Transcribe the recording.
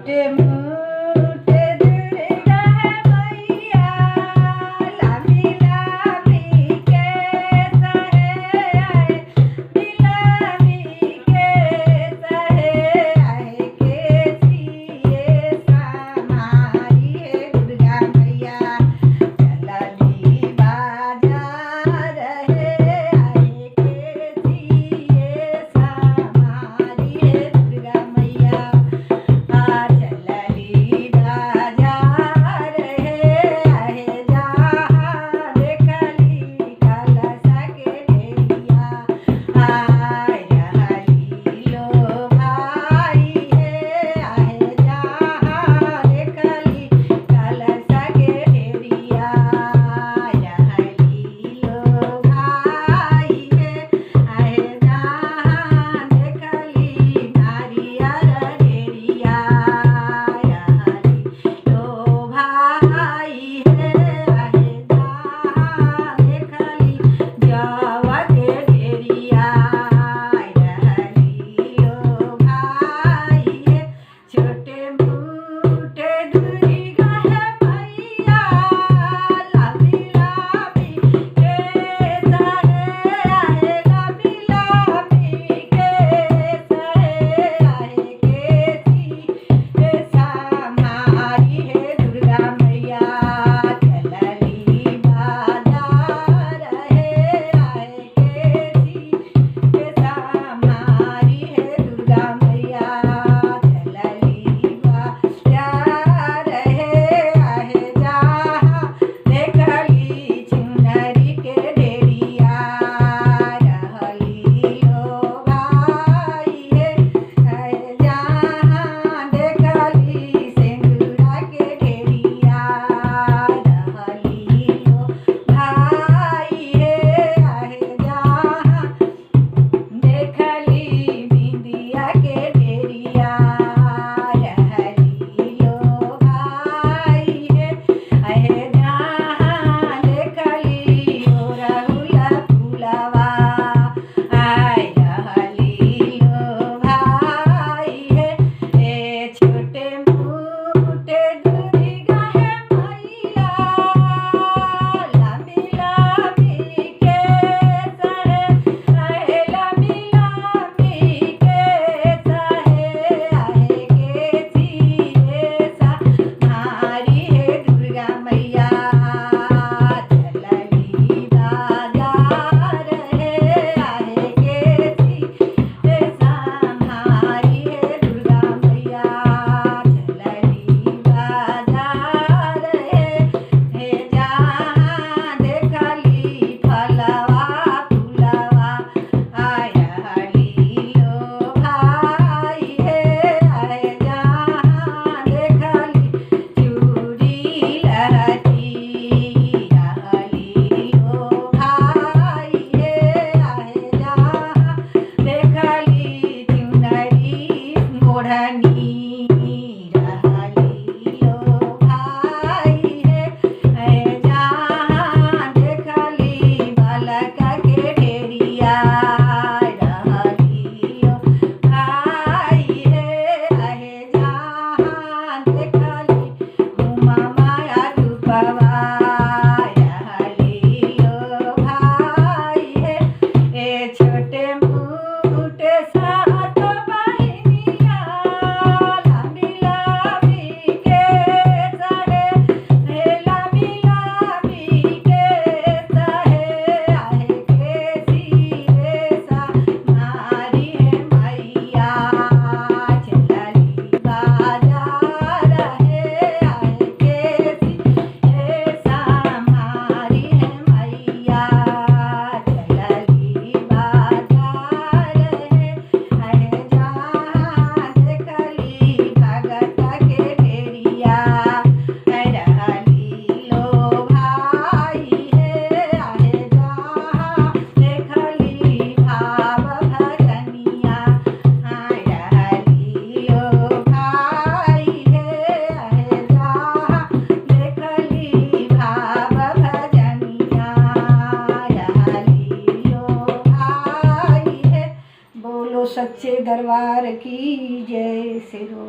छोटे मोटे दुर्गा मैया लामी लामी के सहे आए नीलामी के सहे आए के सिए समाई है दुर्गा मैया चलनी बाजार है आए के सिए समाई है दुर्गा मैया चलली बाजार है आहे जहाँ देखली कलशा के ढेरिया आय रहली लो भाई है आहे जहाँ देखली कलशा के ढेरिया रहली लो भाई है आहे जहाँ देखली नारियल ढेरिया रहली लो भाई है आहे जहाँ देखली जवा के ढेरिया रहली लो भाई है छोटे मोटे दुर्गा है मैया लामी लामी के सहे आहे लामी लामी के सहे आहे के सिए समाई है दुर्गा मैया चलली बाजार है आए के सिए समाई है दुर्गा मैया चलली बाजार है आहे जहाँ देखली चुनरी के ढेरिया रहली लो भाई है आहे जहाँ देखली सिंदूरा के ढेरिया रहली लो भाई है आहे जहाँ देखली बिंदिया के ढेरिया रहली लो भाई है आहे जहाँ देखली ओरहुला फुलवा आय रहली लो भाई है ए छोटे मोटे दुर्गा है मैया लामी लामी के सहे आहे लामी लामी के सहे आहे के सिए समाई है दुर्गा मैया चलली बाजार है आहे के सिए समाई है दुर्गा मैया चलली बाजार है जहाँ देखली फलवा फूलवा आय रहली लो भाई है आहे जहाँ देखली चूड़ी लहठी रहली लो भाई है आहे जहाँ देखली चुनरी ओढ़नी रहली लो भाई है आहे जहाँ देखली बालका के ढेरिया रहली लो भाई है आहे जहाँ देखली उमा माया रूपवा रहली लो भाई है ए छोटे मोटे सात बहिनिया लामी लामी के सहे हे लामी लामी के सहे आहे के सिए समाई है मैया चलली बाजार है आहे के सिए समाई है मैया चलली बाजार है आहे जहाँ देखली भगत के ढेरिया रहली लो भाई है आहे जहाँ देखली भाव भजनिया रहली लो भाई है आहे जहाँ देखली भाव भजनिया रहली लो भाई है बोलो सच्चे दरबार की जय। सिरो